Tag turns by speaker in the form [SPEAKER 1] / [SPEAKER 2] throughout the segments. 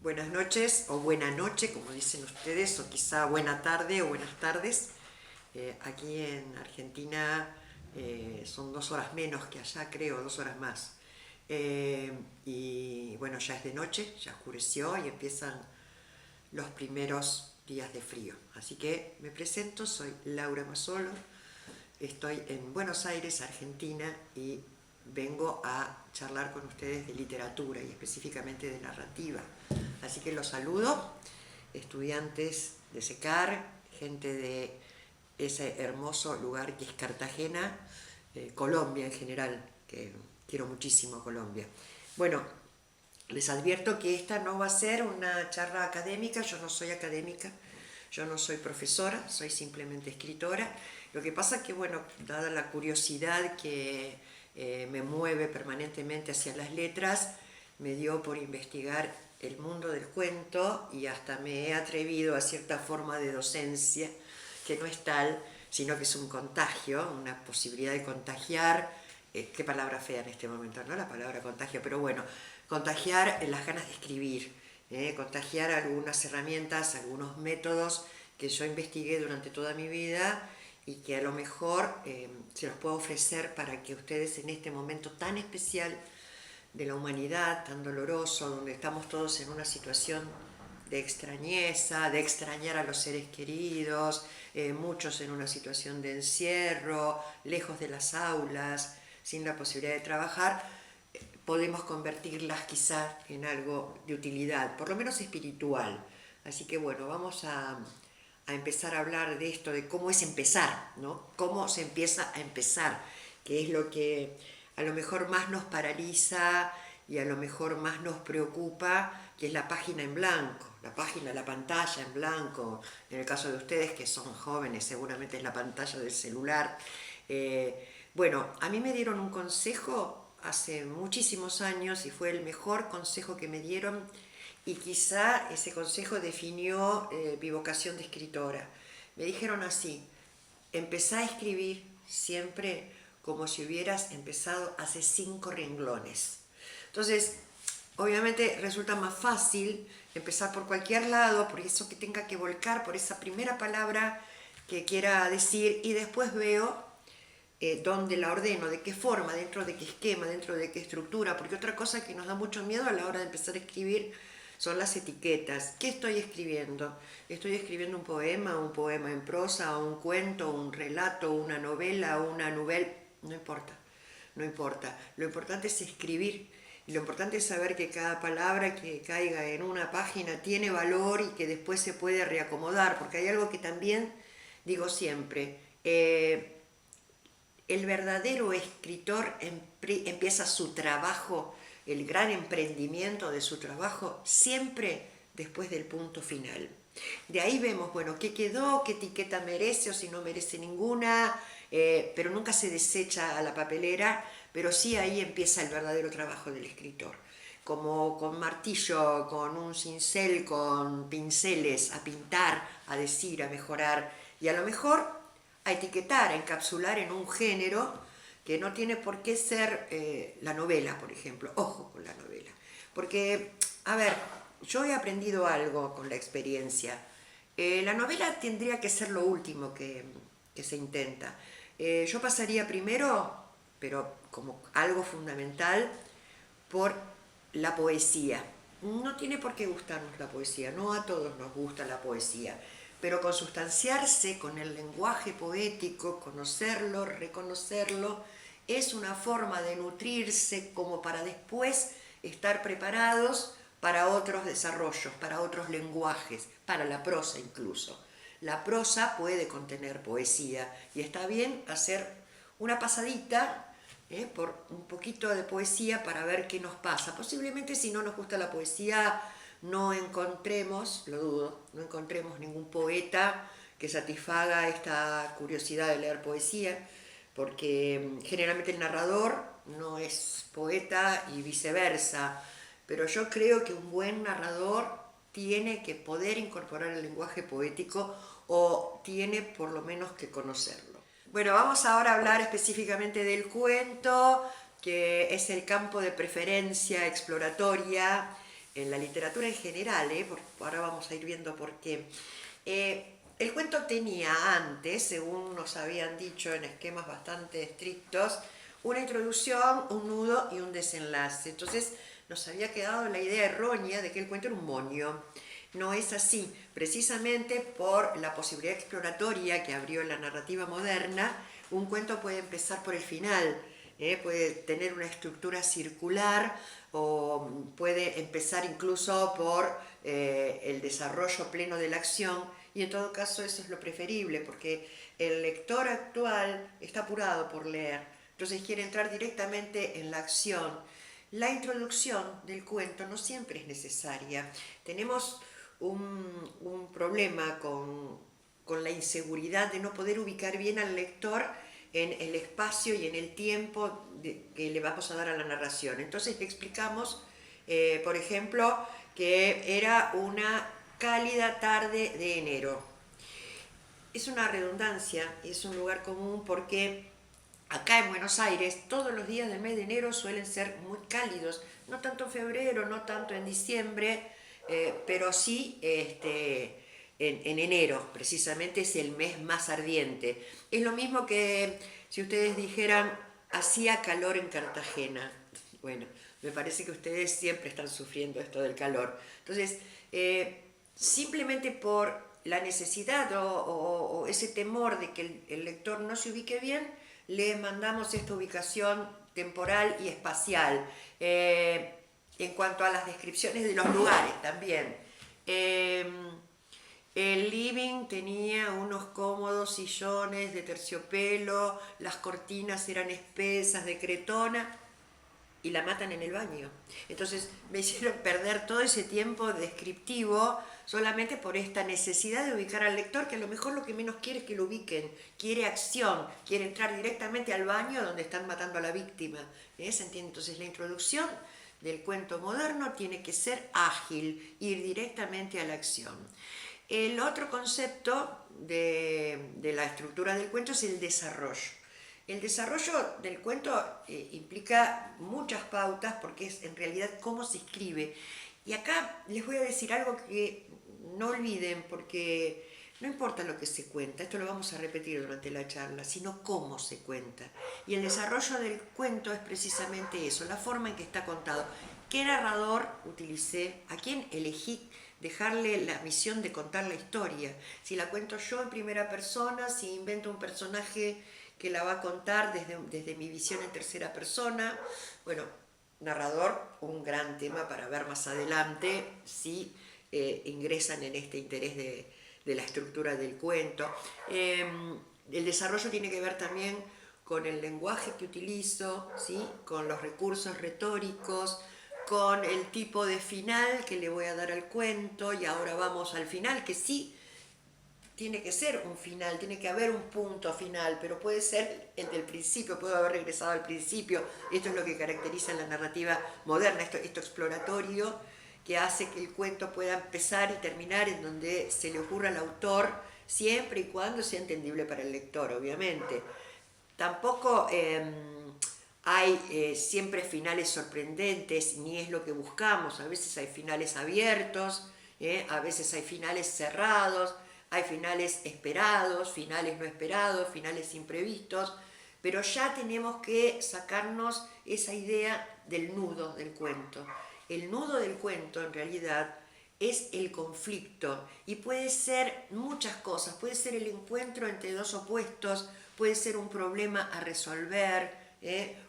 [SPEAKER 1] Buenas noches o buena noche, como dicen ustedes, o quizá buena tarde o buenas tardes. Aquí en Argentina son 2 horas menos que allá, creo, 2 horas más. Y bueno, ya es de noche, ya oscureció y empiezan los primeros días de frío. Así que me presento, soy Laura Mazzolo, estoy en Buenos Aires, Argentina, y vengo a charlar con ustedes de literatura y específicamente de narrativa. Así que los saludo, estudiantes de SECAR, gente de ese hermoso lugar que es Cartagena, Colombia en general, que quiero muchísimo Colombia. Bueno, les advierto que esta no va a ser una charla académica, yo no soy académica, yo no soy profesora, soy simplemente escritora. Lo que pasa es que, bueno, dada la curiosidad que me mueve permanentemente hacia las letras, me dio por investigar el mundo del cuento y hasta me he atrevido a cierta forma de docencia, que no es tal, sino que es un contagio, una posibilidad de contagiar, qué palabra fea en este momento, ¿no? La palabra contagio, pero bueno, contagiar las ganas de escribir, contagiar algunas herramientas, algunos métodos que yo investigué durante toda mi vida y que a lo mejor se los puedo ofrecer para que ustedes en este momento tan especial de la humanidad, tan doloroso, donde estamos todos en una situación de extrañeza, de extrañar a los seres queridos, muchos en una situación de encierro, lejos de las aulas, sin la posibilidad de trabajar, podemos convertirlas quizás en algo de utilidad, por lo menos espiritual. Así que bueno, vamos a empezar a hablar de esto, de cómo es empezar, ¿no? Cómo se empieza a empezar, que es lo que a lo mejor más nos paraliza y a lo mejor más nos preocupa, que es la página en blanco, la pantalla en blanco. En el caso de ustedes que son jóvenes, seguramente es la pantalla del celular. Bueno, a mí me dieron un consejo hace muchísimos años y fue el mejor consejo que me dieron y quizá ese consejo definió mi vocación de escritora. Me dijeron así: empezá a escribir siempre como si hubieras empezado hace 5 renglones. Entonces, obviamente resulta más fácil empezar por cualquier lado, por eso que tenga que volcar, por esa primera palabra que quiera decir, y después veo dónde la ordeno, de qué forma, dentro de qué esquema, dentro de qué estructura, porque otra cosa que nos da mucho miedo a la hora de empezar a escribir son las etiquetas. ¿Qué estoy escribiendo? ¿Estoy escribiendo un poema en prosa, un cuento, un relato, una novela, una novela? No importa, no importa. Lo importante es escribir y lo importante es saber que cada palabra que caiga en una página tiene valor y que después se puede reacomodar, porque hay algo que también digo siempre. El verdadero escritor empieza su trabajo, el gran emprendimiento de su trabajo, siempre después del punto final. De ahí vemos, bueno, qué quedó, qué etiqueta merece o si no merece ninguna, pero nunca se desecha a la papelera, pero sí ahí empieza el verdadero trabajo del escritor. Como con martillo, con un cincel, con pinceles, a pintar, a decir, a mejorar, y a lo mejor a etiquetar, a encapsular en un género que no tiene por qué ser la novela, por ejemplo. Ojo con la novela. Porque, a ver, yo he aprendido algo con la experiencia. La novela tendría que ser lo último que se intenta. Yo pasaría primero, pero como algo fundamental, por la poesía. No tiene por qué gustarnos la poesía, no a todos nos gusta la poesía, pero consustanciarse con el lenguaje poético, conocerlo, reconocerlo, es una forma de nutrirse como para después estar preparados para otros desarrollos, para otros lenguajes, para la prosa incluso. La prosa puede contener poesía y está bien hacer una pasadita por un poquito de poesía para ver qué nos pasa. Posiblemente si no nos gusta la poesía no encontremos, lo dudo, no encontremos ningún poeta que satisfaga esta curiosidad de leer poesía, porque generalmente el narrador no es poeta y viceversa, pero yo creo que un buen narrador tiene que poder incorporar el lenguaje poético o tiene por lo menos que conocerlo. Bueno, vamos ahora a hablar específicamente del cuento, que es el campo de preferencia exploratoria en la literatura en general, ahora vamos a ir viendo por qué. El cuento tenía antes, según nos habían dicho en esquemas bastante estrictos, una introducción, un nudo y un desenlace. Entonces nos había quedado la idea errónea de que el cuento era un monio. No es así, precisamente por la posibilidad exploratoria que abrió la narrativa moderna. Un cuento puede empezar por el final, puede tener una estructura circular o puede empezar incluso por el desarrollo pleno de la acción, y en todo caso eso es lo preferible, porque el lector actual está apurado por leer, entonces quiere entrar directamente en la acción. La introducción del cuento no siempre es necesaria. Tenemos un problema con la inseguridad de no poder ubicar bien al lector en el espacio y en el tiempo que le vamos a dar a la narración. Entonces le explicamos, por ejemplo, que era una cálida tarde de enero. Es una redundancia, es un lugar común porque acá en Buenos Aires todos los días del mes de enero suelen ser muy cálidos, no tanto en febrero, no tanto en diciembre, pero sí en enero, precisamente es el mes más ardiente. Es lo mismo que si ustedes dijeran, hacía calor en Cartagena. Bueno, me parece que ustedes siempre están sufriendo esto del calor. Entonces, simplemente por la necesidad o ese temor de que el lector no se ubique bien, le mandamos esta ubicación temporal y espacial. En cuanto a las descripciones de los lugares también. El living tenía unos cómodos sillones de terciopelo, las cortinas eran espesas de cretona, y la matan en el baño. Entonces me hicieron perder todo ese tiempo descriptivo solamente por esta necesidad de ubicar al lector, que a lo mejor lo que menos quiere es que lo ubiquen, quiere acción, quiere entrar directamente al baño donde están matando a la víctima. ¿Se entiende? Entonces la introducción del cuento moderno tiene que ser ágil, ir directamente a la acción. El otro concepto de la estructura del cuento es el desarrollo. El desarrollo del cuento implica muchas pautas porque es en realidad cómo se escribe. Y acá les voy a decir algo que no olviden, porque no importa lo que se cuenta, esto lo vamos a repetir durante la charla, sino cómo se cuenta. Y el desarrollo del cuento es precisamente eso, la forma en que está contado. ¿Qué narrador utilicé? ¿A quién elegí dejarle la misión de contar la historia? Si la cuento yo en primera persona, si invento un personaje que la va a contar desde mi visión en tercera persona. Bueno, narrador, un gran tema para ver más adelante si ingresan en este interés de la estructura del cuento. El desarrollo tiene que ver también con el lenguaje que utilizo, ¿sí? Con los recursos retóricos, con el tipo de final que le voy a dar al cuento, y ahora vamos al final, que sí tiene que ser un final, tiene que haber un punto final, pero puede ser el del principio, puedo haber regresado al principio. Esto es lo que caracteriza la narrativa moderna, esto exploratorio, que hace que el cuento pueda empezar y terminar en donde se le ocurra al autor, siempre y cuando sea entendible para el lector, obviamente. Tampoco hay siempre finales sorprendentes, ni es lo que buscamos. A veces hay finales abiertos, a veces hay finales cerrados, hay finales esperados, finales no esperados, finales imprevistos, pero ya tenemos que sacarnos esa idea del nudo del cuento. El nudo del cuento, en realidad, es el conflicto, y puede ser muchas cosas. Puede ser el encuentro entre dos opuestos, puede ser un problema a resolver,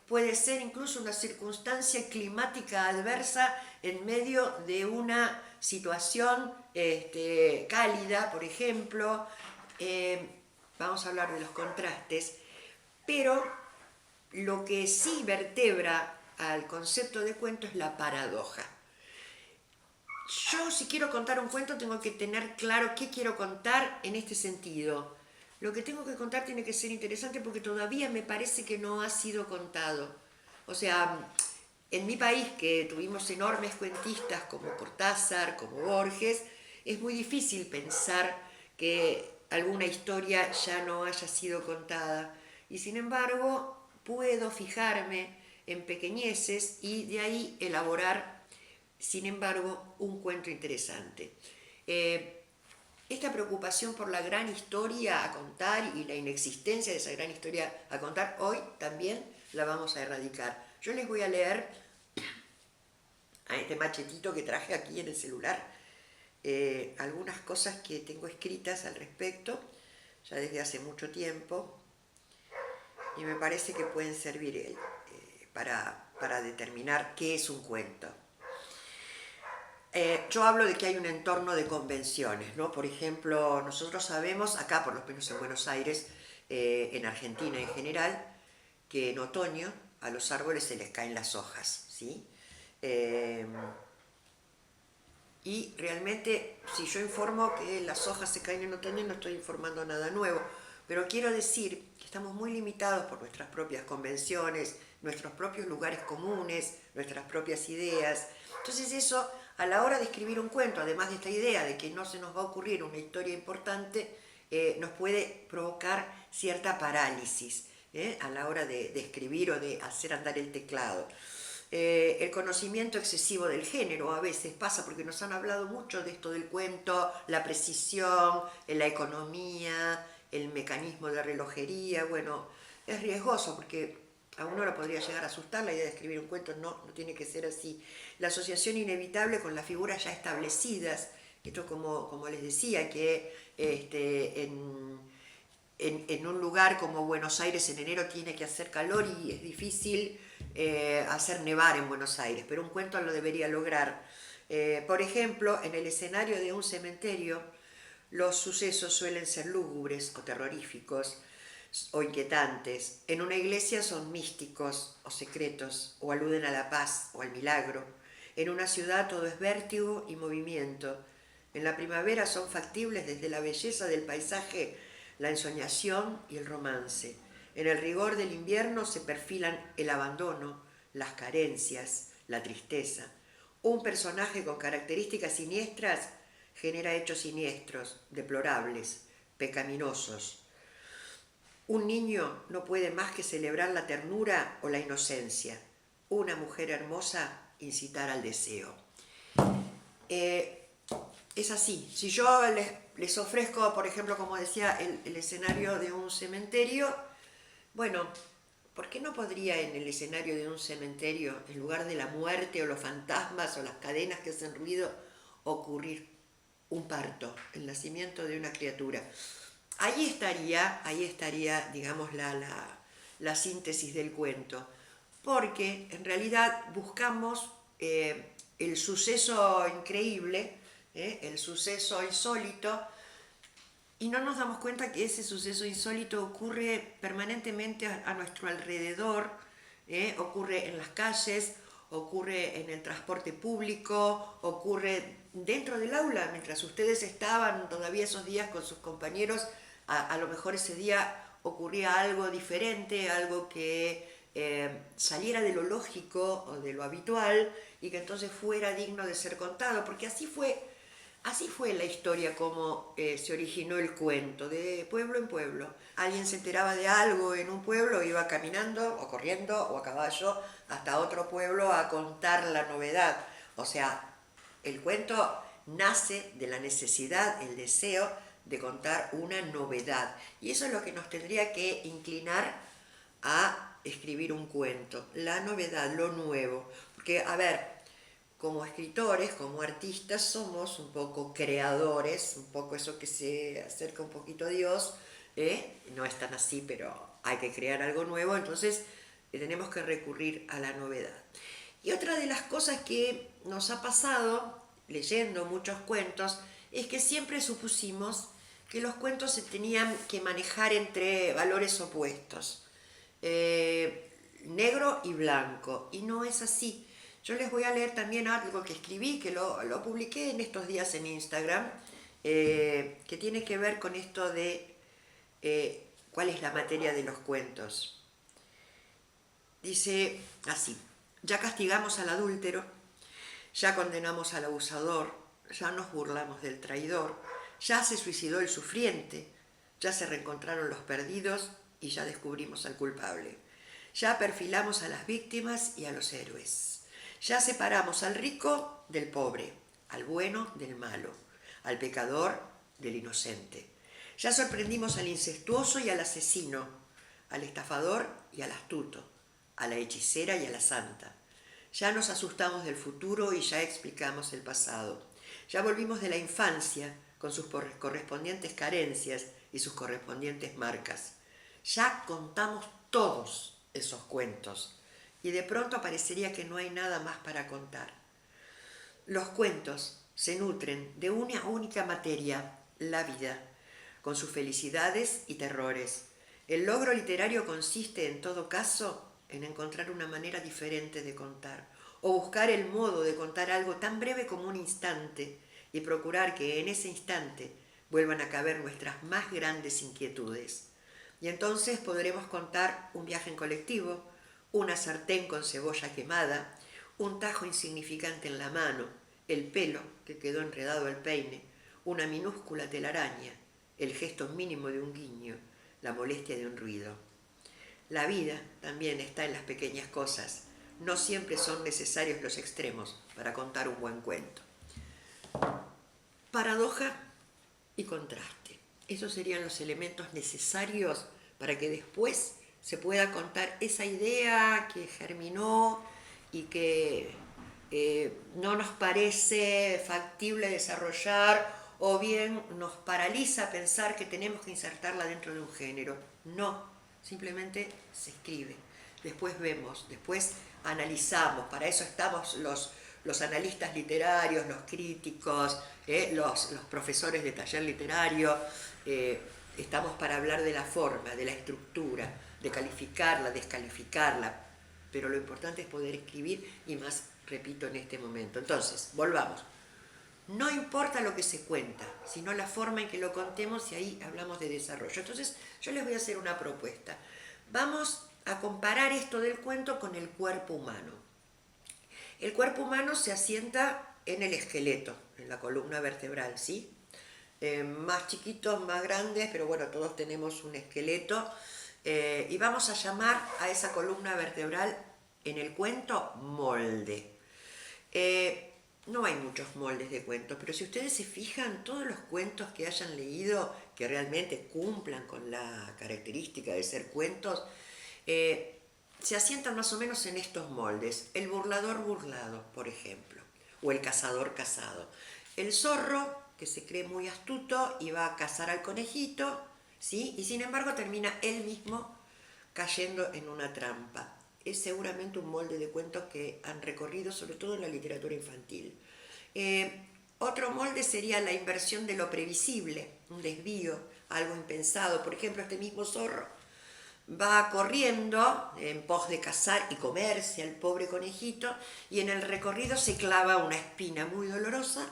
[SPEAKER 1] puede ser incluso una circunstancia climática adversa en medio de una situación cálida, por ejemplo. Vamos a hablar de los contrastes, pero lo que sí vertebra al concepto de cuento es la paradoja. Yo, si quiero contar un cuento, tengo que tener claro qué quiero contar en este sentido. Lo que tengo que contar tiene que ser interesante porque todavía me parece que no ha sido contado. O sea, en mi país, que tuvimos enormes cuentistas como Cortázar, como Borges, es muy difícil pensar que alguna historia ya no haya sido contada. Y sin embargo, puedo fijarme en pequeñeces y de ahí elaborar sin embargo, un cuento interesante. Esta preocupación por la gran historia a contar y la inexistencia de esa gran historia a contar, hoy también la vamos a erradicar. Yo les voy a leer a este machetito que traje aquí en el celular algunas cosas que tengo escritas al respecto, ya desde hace mucho tiempo, y me parece que pueden servir para determinar qué es un cuento. Yo hablo de que hay un entorno de convenciones, ¿no? Por ejemplo, nosotros sabemos, acá por lo menos en Buenos Aires, en Argentina en general, que en otoño a los árboles se les caen las hojas, ¿sí? Y realmente, si yo informo que las hojas se caen en otoño, no estoy informando nada nuevo, pero quiero decir que estamos muy limitados por nuestras propias convenciones, nuestros propios lugares comunes, nuestras propias ideas. Entonces eso, a la hora de escribir un cuento, además de esta idea de que no se nos va a ocurrir una historia importante, nos puede provocar cierta parálisis a la hora de escribir o de hacer andar el teclado. El conocimiento excesivo del género a veces pasa, porque nos han hablado mucho de esto del cuento, la precisión, la economía, el mecanismo de relojería. Bueno, es riesgoso porque a uno lo podría llegar a asustar la idea de escribir un cuento. No tiene que ser así. La asociación inevitable con las figuras ya establecidas, esto como les decía, que en un lugar como Buenos Aires en enero tiene que hacer calor y es difícil hacer nevar en Buenos Aires, pero un cuento lo debería lograr. Por ejemplo, en el escenario de un cementerio, los sucesos suelen ser lúgubres o terroríficos o inquietantes. En una iglesia son místicos o secretos, o aluden a la paz o al milagro. En una ciudad todo es vértigo y movimiento. En la primavera son factibles desde la belleza del paisaje, la ensoñación y el romance. En el rigor del invierno se perfilan el abandono, las carencias, la tristeza. Un personaje con características siniestras genera hechos siniestros, deplorables, pecaminosos. Un niño no puede más que celebrar la ternura o la inocencia. Una mujer hermosa incitar al deseo. Es así. Si yo les ofrezco, por ejemplo, como decía, el escenario de un cementerio, bueno, ¿por qué no podría en el escenario de un cementerio, en lugar de la muerte o los fantasmas o las cadenas que hacen ruido, ocurrir un parto, el nacimiento de una criatura? Ahí estaría, digamos, la síntesis del cuento, porque en realidad buscamos el suceso increíble, el suceso insólito, y no nos damos cuenta que ese suceso insólito ocurre permanentemente a nuestro alrededor, ocurre en las calles, ocurre en el transporte público, ocurre dentro del aula, mientras ustedes estaban todavía esos días con sus compañeros, a lo mejor ese día ocurría algo diferente, algo que saliera de lo lógico o de lo habitual y que entonces fuera digno de ser contado, porque así fue la historia como se originó el cuento, de pueblo en pueblo. Alguien se enteraba de algo en un pueblo, iba caminando o corriendo o a caballo hasta otro pueblo a contar la novedad. O sea, el cuento nace de la necesidad, el deseo de contar una novedad. Y eso es lo que nos tendría que inclinar a escribir un cuento. La novedad, lo nuevo. Porque, a ver, como escritores, como artistas, somos un poco creadores, un poco eso que se acerca un poquito a Dios, no es tan así, pero hay que crear algo nuevo, entonces tenemos que recurrir a la novedad. Y otra de las cosas que nos ha pasado, leyendo muchos cuentos, es que siempre supusimos que los cuentos se tenían que manejar entre valores opuestos, negro y blanco, y no es así. Yo les voy a leer también algo que escribí, que lo publiqué en estos días en Instagram, que tiene que ver con esto de cuál es la materia de los cuentos. Dice así: ya castigamos al adúltero, ya condenamos al abusador, ya nos burlamos del traidor, ya se suicidó el sufriente, ya se reencontraron los perdidos y ya descubrimos al culpable. Ya perfilamos a las víctimas y a los héroes. Ya separamos al rico del pobre, al bueno del malo, al pecador del inocente. Ya sorprendimos al incestuoso y al asesino, al estafador y al astuto, a la hechicera y a la santa. Ya nos asustamos del futuro y ya explicamos el pasado. Ya volvimos de la infancia con sus correspondientes carencias y sus correspondientes marcas. Ya contamos todos esos cuentos y de pronto parecería que no hay nada más para contar. Los cuentos se nutren de una única materia, la vida, con sus felicidades y terrores. El logro literario consiste, en todo caso, en encontrar una manera diferente de contar, o buscar el modo de contar algo tan breve como un instante, y procurar que en ese instante vuelvan a caber nuestras más grandes inquietudes. Y entonces podremos contar un viaje en colectivo, una sartén con cebolla quemada, un tajo insignificante en la mano, el pelo que quedó enredado al peine, una minúscula telaraña, el gesto mínimo de un guiño, la molestia de un ruido. La vida también está en las pequeñas cosas. No siempre son necesarios los extremos para contar un buen cuento. Paradoja y contraste. Esos serían los elementos necesarios para que después se pueda contar esa idea que germinó y que no nos parece factible desarrollar o bien nos paraliza pensar que tenemos que insertarla dentro de un género. No, simplemente se escribe. Después vemos, después analizamos. Para eso estamos los analistas literarios, los críticos, los profesores de taller literario. Estamos para hablar de la forma, de la estructura, de calificarla, descalificarla, pero lo importante es poder escribir y más, repito, en este momento. Entonces, volvamos. No importa lo que se cuenta, sino la forma en que lo contemos y ahí hablamos de desarrollo. Entonces, yo les voy a hacer una propuesta. Vamos a comparar esto del cuento con el cuerpo humano. El cuerpo humano se asienta en el esqueleto, en la columna vertebral, ¿sí? Más chiquitos, más grandes, pero bueno, todos tenemos un esqueleto. Y vamos a llamar a esa columna vertebral en el cuento molde. No hay muchos moldes de cuentos, pero si ustedes se fijan, todos los cuentos que hayan leído que realmente cumplan con la característica de ser cuentos, se asientan más o menos en estos moldes. El burlador burlado, por ejemplo, o el cazador cazado. El zorro, que se cree muy astuto y va a cazar al conejito, ¿sí? Y sin embargo termina él mismo cayendo en una trampa. Es seguramente un molde de cuentos que han recorrido, sobre todo en la literatura infantil. Otro molde sería la inversión de lo previsible, un desvío, algo impensado. Por ejemplo, este mismo zorro va corriendo en pos de cazar y comerse al pobre conejito y en el recorrido se clava una espina muy dolorosa,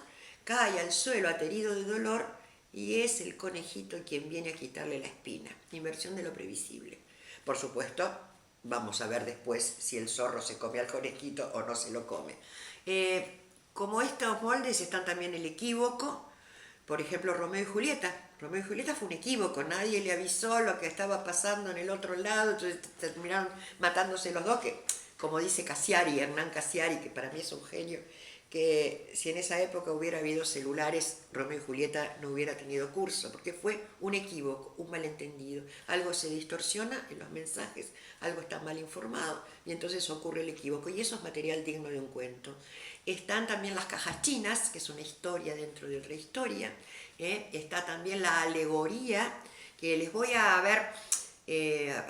[SPEAKER 1] cae al suelo aterido de dolor y es el conejito quien viene a quitarle la espina. Inversión de lo previsible. Por supuesto, vamos a ver después si el zorro se come al conejito o no se lo come. Como estos moldes están también el equívoco. Por ejemplo, Romeo y Julieta. Romeo y Julieta fue un equívoco, nadie le avisó lo que estaba pasando en el otro lado, entonces terminaron matándose los dos, que como dice Cassiari, Hernán Cassiari, que para mí es un genio, que si en esa época hubiera habido celulares, Romeo y Julieta no hubiera tenido curso, porque fue un equívoco, un malentendido. Algo se distorsiona en los mensajes, algo está mal informado, y entonces ocurre el equívoco, y eso es material digno de un cuento. Están también las cajas chinas, que es una historia dentro de otra historia. Está también la alegoría, que les voy a ver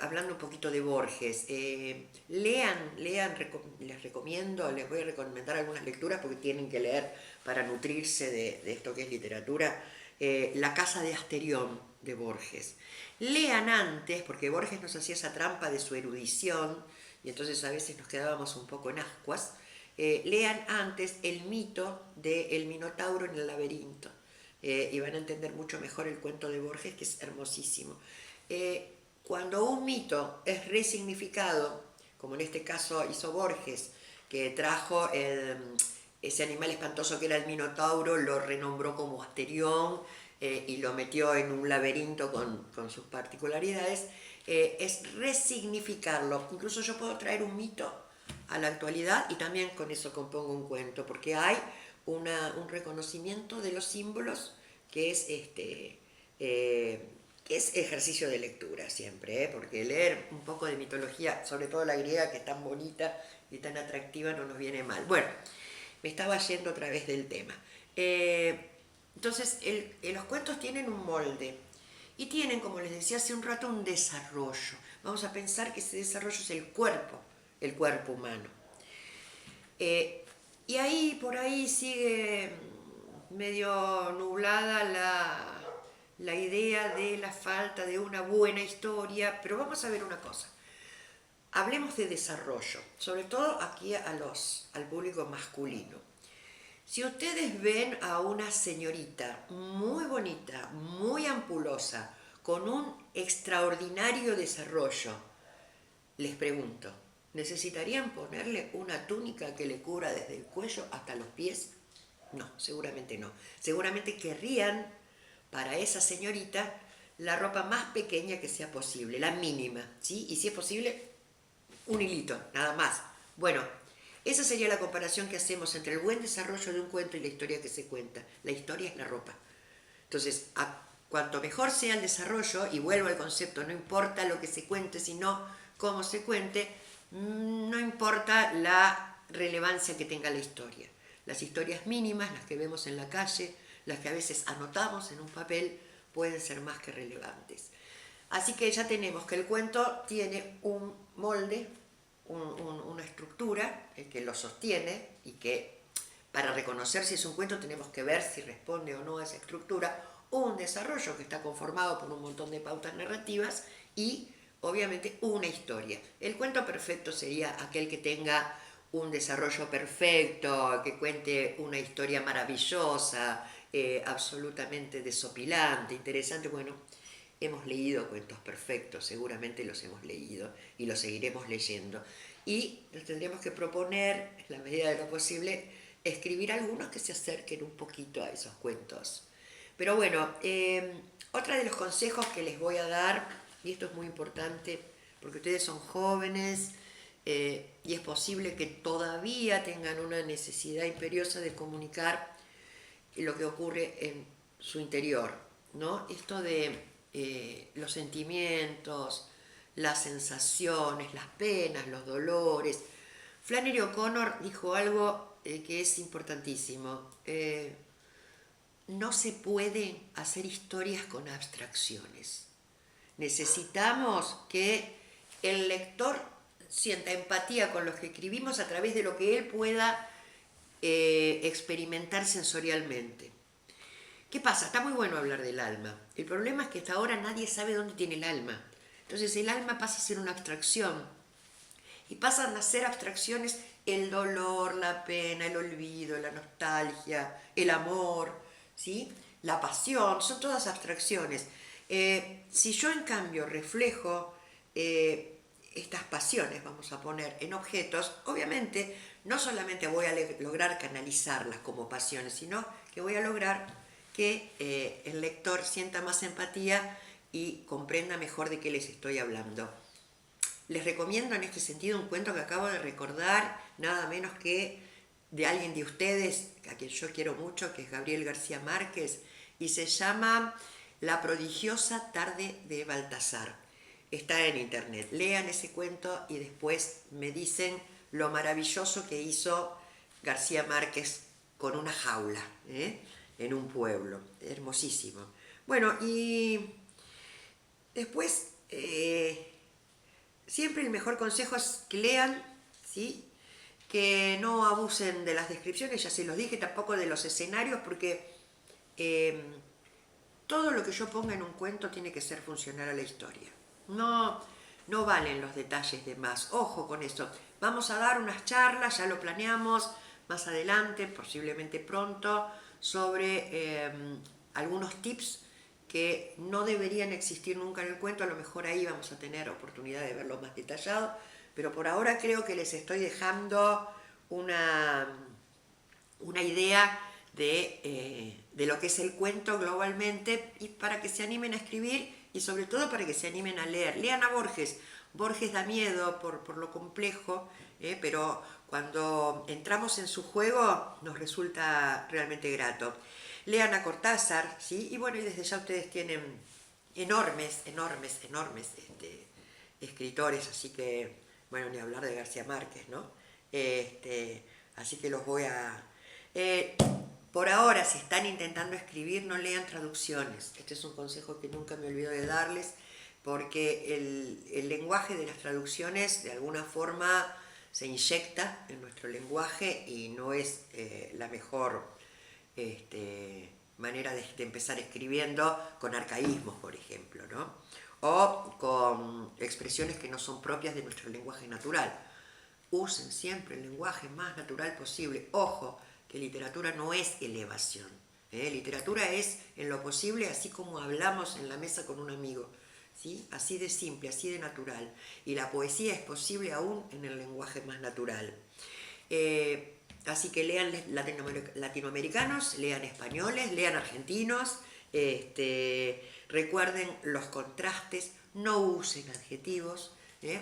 [SPEAKER 1] hablando un poquito de Borges. Lean, les recomiendo, les voy a recomendar algunas lecturas porque tienen que leer para nutrirse de esto que es literatura. La casa de Asterión, de Borges. Lean antes, porque Borges nos hacía esa trampa de su erudición, y entonces a veces nos quedábamos un poco en ascuas. Lean antes el mito del Minotauro en el laberinto y van a entender mucho mejor el cuento de Borges, que es hermosísimo. Cuando un mito es resignificado, como en este caso hizo Borges, que trajo ese animal espantoso que era el Minotauro, lo renombró como Asterión y lo metió en un laberinto con sus particularidades, es resignificarlo. Incluso yo puedo traer un mito a la actualidad y también con eso compongo un cuento, porque hay un reconocimiento de los símbolos que es, que es ejercicio de lectura siempre, porque leer un poco de mitología, sobre todo la griega, que es tan bonita y tan atractiva, no nos viene mal. Bueno, me estaba yendo otra vez del tema. Entonces, los cuentos tienen un molde y tienen, como les decía hace un rato, un desarrollo. Vamos a pensar que ese desarrollo es el cuerpo humano. Y ahí, por ahí sigue medio nublada la idea de la falta de una buena historia, pero vamos a ver una cosa. Hablemos de desarrollo, sobre todo aquí al público masculino. Si ustedes ven a una señorita muy bonita, muy ampulosa, con un extraordinario desarrollo, les pregunto, ¿necesitarían ponerle una túnica que le cubra desde el cuello hasta los pies? No, seguramente no. Seguramente querrían para esa señorita la ropa más pequeña que sea posible, la mínima, ¿sí? Y si es posible, un hilito, nada más. Bueno, esa sería la comparación que hacemos entre el buen desarrollo de un cuento y la historia que se cuenta. La historia es la ropa. Entonces, cuanto mejor sea el desarrollo, y vuelvo al concepto, no importa lo que se cuente, sino cómo se cuente, no importa la relevancia que tenga la historia. Las historias mínimas, las que vemos en la calle, las que a veces anotamos en un papel, pueden ser más que relevantes. Así que ya tenemos que el cuento tiene un molde, una estructura que lo sostiene y que para reconocer si es un cuento tenemos que ver si responde o no a esa estructura, un desarrollo que está conformado por un montón de pautas narrativas y obviamente una historia. El cuento perfecto sería aquel que tenga un desarrollo perfecto, que cuente una historia maravillosa, absolutamente desopilante, interesante. Bueno, hemos leído cuentos perfectos, seguramente los hemos leído y los seguiremos leyendo. Y nos tendríamos que proponer, en la medida de lo posible, escribir algunos que se acerquen un poquito a esos cuentos. Pero bueno, otro de los consejos que les voy a dar, y esto es muy importante, porque ustedes son jóvenes y es posible que todavía tengan una necesidad imperiosa de comunicar lo que ocurre en su interior, ¿no? Esto de los sentimientos, las sensaciones, las penas, los dolores. Flannery O'Connor dijo algo que es importantísimo. No se puede hacer historias con abstracciones. Necesitamos que el lector sienta empatía con lo que escribimos a través de lo que él pueda experimentar sensorialmente. ¿Qué pasa? Está muy bueno hablar del alma. El problema es que hasta ahora nadie sabe dónde tiene el alma. Entonces el alma pasa a ser una abstracción. Y pasan a ser abstracciones el dolor, la pena, el olvido, la nostalgia, el amor, ¿sí? La pasión, son todas abstracciones. Si yo en cambio reflejo estas pasiones, vamos a poner, en objetos, obviamente no solamente voy a lograr canalizarlas como pasiones, sino que voy a lograr que el lector sienta más empatía y comprenda mejor de qué les estoy hablando. Les recomiendo en este sentido un cuento que acabo de recordar, nada menos que de alguien de ustedes, a quien yo quiero mucho, que es Gabriel García Márquez, y se llama La prodigiosa tarde de Baltasar. Está en internet. Lean ese cuento y después me dicen lo maravilloso que hizo García Márquez con una jaula, en un pueblo. Hermosísimo. Bueno, y después siempre el mejor consejo es que lean, ¿sí? Que no abusen de las descripciones, ya se los dije, tampoco de los escenarios, porque todo lo que yo ponga en un cuento tiene que ser funcional a la historia. No valen los detalles de más. Ojo con esto. Vamos a dar unas charlas, ya lo planeamos más adelante, posiblemente pronto, sobre algunos tips que no deberían existir nunca en el cuento. A lo mejor ahí vamos a tener oportunidad de verlo más detallado, pero por ahora creo que les estoy dejando una idea de lo que es el cuento globalmente, y para que se animen a escribir y sobre todo para que se animen a leer. Lean a Borges. Borges da miedo por lo complejo pero cuando entramos en su juego nos resulta realmente grato. Lean a Cortázar, ¿sí? Y bueno, y desde ya ustedes tienen enormes escritores, así que, bueno, ni hablar de García Márquez, ¿no? Así que los voy a... por ahora, si están intentando escribir, no lean traducciones. Este es un consejo que nunca me olvido de darles, porque el lenguaje de las traducciones de alguna forma se inyecta en nuestro lenguaje y no es la mejor manera de empezar escribiendo con arcaísmos, por ejemplo, ¿no? O con expresiones que no son propias de nuestro lenguaje natural. Usen siempre el lenguaje más natural posible. Ojo, que literatura no es elevación. Literatura es, en lo posible, así como hablamos en la mesa con un amigo. ¿Sí? Así de simple, así de natural. Y la poesía es posible aún en el lenguaje más natural. Así que lean latinoamericanos, lean españoles, lean argentinos, recuerden los contrastes, no usen adjetivos.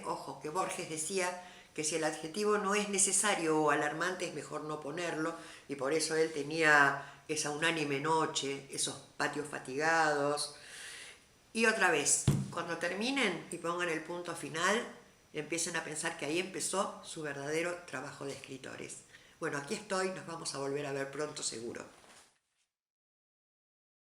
[SPEAKER 1] Ojo, que Borges decía que si el adjetivo no es necesario o alarmante es mejor no ponerlo, y por eso él tenía esa unánime noche, esos patios fatigados. Y otra vez, cuando terminen y pongan el punto final, empiecen a pensar que ahí empezó su verdadero trabajo de escritores. Bueno, aquí estoy, nos vamos a volver a ver pronto seguro.